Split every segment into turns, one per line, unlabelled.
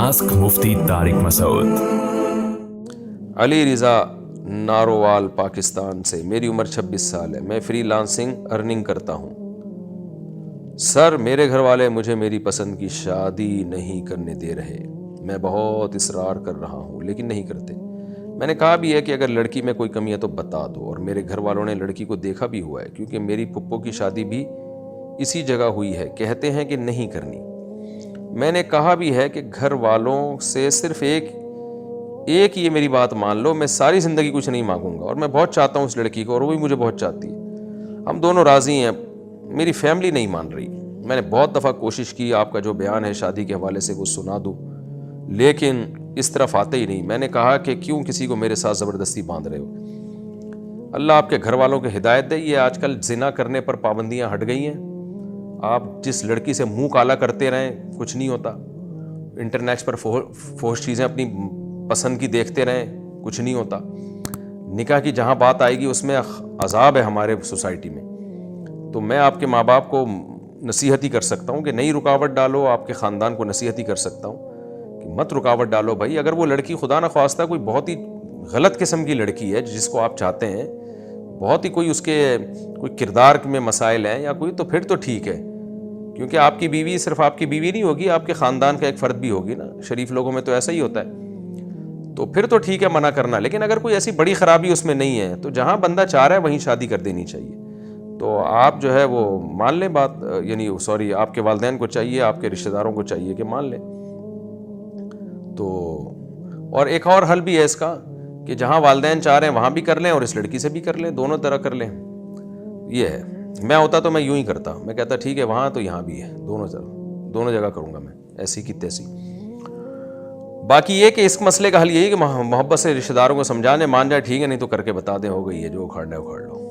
Ask मुफ्ती तारिक मसूद।
अली रज़ा नारोवाल पाकिस्तान से। मेरी उम्र 26 साल है। मैं फ्री लांसिंग अर्निंग करता हूँ। सर, मेरे घर वाले मुझे मेरी पसंद की शादी नहीं करने दे रहे। मैं बहुत इसरार कर रहा हूँ लेकिन नहीं करते। मैंने कहा भी है कि अगर लड़की में कोई कमी है तो बता दो, और मेरे घर वालों ने लड़की को देखा भी हुआ है क्योंकि मेरी पुप्पो की शादी भी इसी जगह हुई है। कहते हैं कि नहीं करनी। मैंने कहा भी है कि घर वालों से सिर्फ एक ये मेरी बात मान लो, मैं सारी ज़िंदगी कुछ नहीं मांगूंगा, और मैं बहुत चाहता हूँ उस लड़की को और वो भी मुझे बहुत चाहती है। हम दोनों राज़ी हैं। मेरी फैमिली नहीं मान रही। मैंने बहुत दफ़ा कोशिश की आपका जो बयान है शादी के हवाले से वो सुना दूँ, लेकिन इस तरफ आते ही नहीं। मैंने कहा कि क्यों किसी को मेरे साथ ज़बरदस्ती बांध रहे हो। अल्लाह आपके घर वालों को हिदायत दे। ये आजकल ज़िना करने पर पाबंदियाँ हट गई हैं। आप जिस लड़की से मुंह काला करते रहें कुछ नहीं होता। इंटरनेट पर फोर्स चीज़ें अपनी पसंद की देखते रहें कुछ नहीं होता। निकाह की जहाँ बात आएगी उसमें अजाब है हमारे सोसाइटी में। तो मैं आपके माँ बाप को नसीहत ही कर सकता हूँ कि नई रुकावट डालो। आपके ख़ानदान को नसीहत ही कर सकता हूँ कि मत रुकावट डालो भाई। अगर वो लड़की खुदा न ख्वास्ता कोई बहुत ही गलत किस्म की लड़की है जिसको आप चाहते हैं, बहुत ही कोई उसके कोई किरदार में मसाइल हैं या कोई, तो फिर तो ठीक है, क्योंकि आपकी बीवी सिर्फ आपकी बीवी नहीं होगी, आपके ख़ानदान का एक फ़र्द भी होगी ना। शरीफ लोगों में तो ऐसा ही होता है। तो फिर तो ठीक है मना करना। लेकिन अगर कोई ऐसी बड़ी ख़राबी उसमें नहीं है तो जहाँ बंदा चाह रहा है वहीं शादी कर देनी चाहिए। तो आप जो है वो मान लें बात, यानी सॉरी, आपके वालिदैन को चाहिए, आपके रिश्तेदारों को चाहिए कि मान लें। तो और एक और हल भी है इसका कि जहाँ वालिदैन चाह रहे हैं वहाँ भी कर लें और इस लड़की से भी कर लें, दोनों तरह कर लें। ये है। मैं होता तो मैं यूं ही करता। मैं कहता ठीक है वहाँ तो यहाँ भी है, दोनों जगह करूँगा मैं, ऐसी की तैसी। बाकी ये कि इस मसले का हल यही कि मोहब्बत से रिश्तेदारों को समझाने, मान जाए ठीक है, नहीं तो करके बता दें हो गई है, जो उखाड़ना है उखाड़ लो।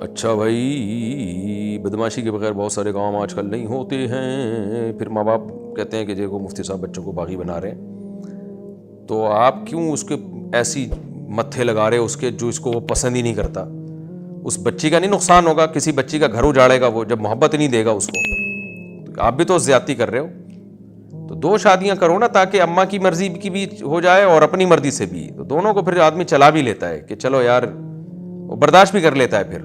अच्छा भाई, बदमाशी के बगैर बहुत सारे काम आजकल नहीं होते हैं। फिर माँ बाप कहते हैं कि देखो मुफ्ती साहब बच्चों को बागी बना रहे हैं, तो आप क्यों उसके ऐसी मत्थे लगा रहे हो उसके जो इसको वो पसंद ही नहीं करता। उस बच्ची का नहीं नुकसान होगा, किसी बच्ची का घर उजाड़ेगा वो जब मोहब्बत नहीं देगा उसको। तो आप भी तो ज्यादती कर रहे हो। तो 2 शादियां करो ना, ताकि अम्मा की मर्जी की भी हो जाए और अपनी मर्जी से भी। तो दोनों को फिर आदमी चला भी लेता है कि चलो यार, वो बर्दाश्त भी कर लेता है फिर।